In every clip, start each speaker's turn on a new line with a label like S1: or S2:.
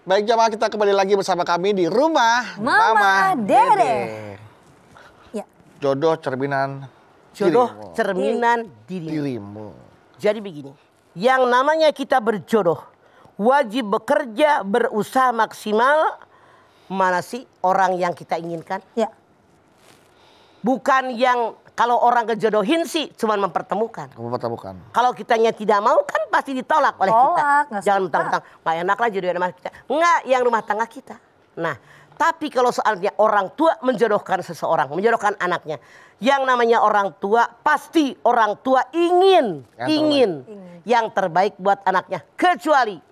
S1: Baik jamaah, kita kembali lagi bersama kami di rumah
S2: Mama Dede.
S1: Ya. Jodoh cerminan dirimu.
S3: Jadi begini, yang namanya kita berjodoh wajib bekerja, berusaha maksimal. Mana sih orang yang kita inginkan?
S2: Ya.
S3: Bukan yang kalau orang kejodohin sih cuma mempertemukan. Kalau kitanya tidak mau kan pasti ditolak oleh kita. Jangan mentang-mentang nggak enak lah jodohin sama kita. Enggak, yang rumah tangga kita. Nah, tapi kalau soalnya orang tua menjodohkan seseorang, menjodohkan anaknya, yang namanya orang tua pasti orang tua ingin yang terbaik buat anaknya. Kecuali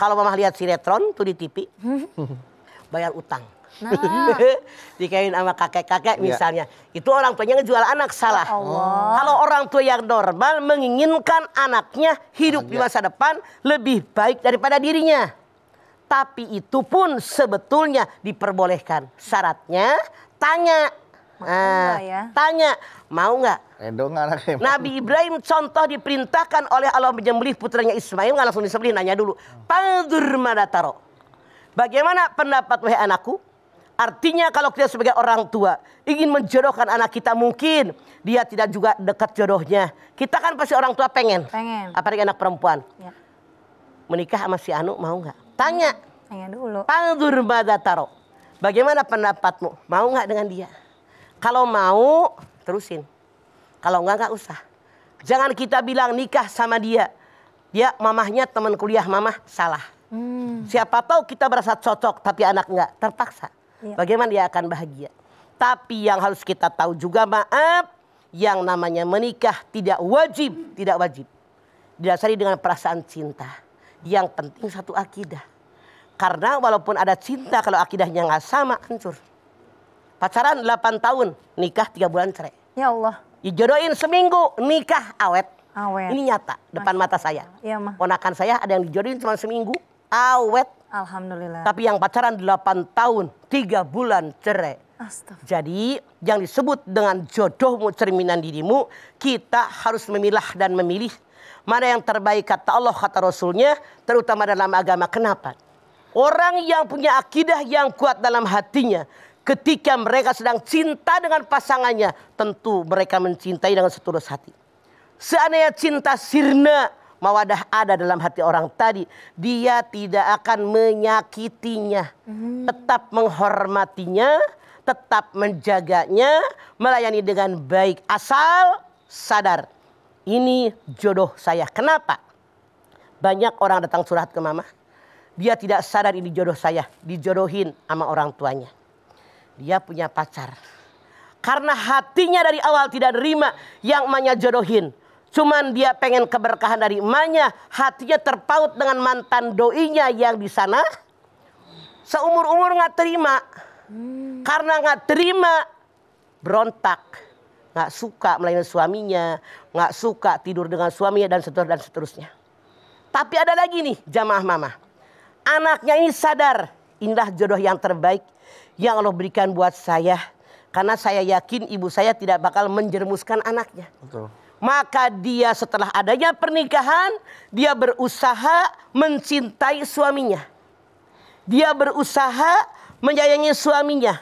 S3: kalau mama lihat sinetron tuh di TV, bayar utang. Nah. Dikain sama kakek-kakek misalnya, itu orang tuanya ngejual anak, salah. Kalau orang tua yang normal menginginkan anaknya hidup di masa depan lebih baik daripada dirinya. Tapi itu pun sebetulnya diperbolehkan. Syaratnya tanya. Tanya, mau nggak? Nabi Ibrahim contoh diperintahkan oleh Allah menyembelih putranya Ismail, nggak langsung disembelih, nanya dulu. Pandur madataro. Bagaimana pendapat wahai anakku? Artinya kalau kita sebagai orang tua ingin menjodohkan anak kita, mungkin dia tidak juga dekat jodohnya. Kita kan pasti orang tua pengen. Apalagi anak perempuan. Ya. Menikah sama si Anu mau nggak? Tanya dulu. Pandur madataro. Bagaimana pendapatmu? Mau nggak dengan dia? Kalau mau, terusin. Kalau nggak usah. Jangan kita bilang nikah sama dia. Dia mamahnya teman kuliah mamah, salah. Siapa tahu kita berasa cocok tapi anak nggak, terpaksa. Bagaimana dia akan bahagia? Tapi yang harus kita tahu juga, maaf, yang namanya menikah tidak wajib. Didasari dengan perasaan cinta. Yang penting satu akidah. Karena walaupun ada cinta, kalau akidahnya nggak sama, hancur. Pacaran 8 tahun, nikah 3 bulan cerai. Ya Allah. Dijodohin seminggu, nikah awet. Ini nyata depan mata saya. Ya, ponakan saya ada yang dijodohin cuma seminggu, awet. Alhamdulillah. Tapi yang pacaran 8 tahun, 3 bulan cerai. Jadi yang disebut dengan jodohmu cerminan dirimu, kita harus memilah dan memilih mana yang terbaik kata Allah, kata Rasulnya, terutama dalam agama. Kenapa? Orang yang punya akidah yang kuat dalam hatinya, ketika mereka sedang cinta dengan pasangannya, tentu mereka mencintai dengan setulus hati. Seandainya cinta sirna, mawadah ada dalam hati orang tadi, dia tidak akan menyakitinya, tetap menghormatinya, tetap menjaganya, melayani dengan baik, asal sadar ini jodoh saya. Kenapa? Banyak orang datang curhat ke mama, dia tidak sadar ini jodoh saya, dijodohin sama orang tuanya. Dia punya pacar, karena hatinya dari awal tidak nerima yang emaknya jodohin. Cuman dia pengen keberkahan dari emaknya, hatinya terpaut dengan mantan doinya yang di sana. Seumur-umur nggak terima, karena nggak terima berontak, nggak suka melayani suaminya, nggak suka tidur dengan suaminya dan seterusnya. Tapi ada lagi nih jamaah mama, anaknya ini sadar inilah jodoh yang terbaik yang Allah berikan buat saya, karena saya yakin ibu saya tidak bakal menjerumuskan anaknya. Betul. Maka dia setelah adanya pernikahan, dia berusaha mencintai suaminya. Dia berusaha menyayangi suaminya.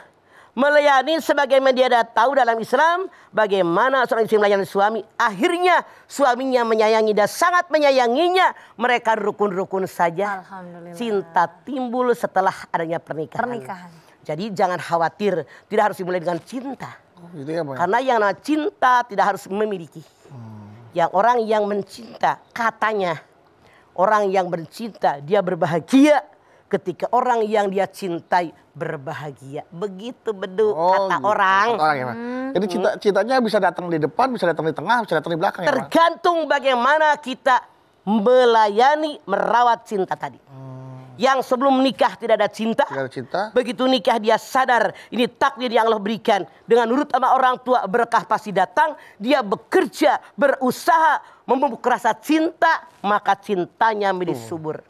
S3: Melayani sebagaimana dia dah tahu dalam Islam, bagaimana seorang istri melayani suami. Akhirnya suaminya menyayangi dan sangat menyayanginya. Mereka rukun-rukun saja. Cinta timbul setelah adanya pernikahan. Jadi jangan khawatir, tidak harus dimulai dengan cinta. Karena yang namanya cinta tidak harus memiliki. Yang orang yang mencinta, katanya orang yang mencinta dia berbahagia ketika orang yang dia cintai berbahagia. Begitu bedu kata orang.
S1: Jadi cintanya bisa datang di depan, bisa datang di tengah, bisa datang di belakang.
S3: Tergantung bagaimana kita melayani, merawat cinta tadi. Yang sebelum nikah tidak ada cinta. Begitu nikah dia sadar ini takdir yang Allah berikan. Dengan nurut sama orang tua, berkah pasti datang. Dia bekerja, berusaha, memupuk rasa cinta, maka cintanya menjadi subur.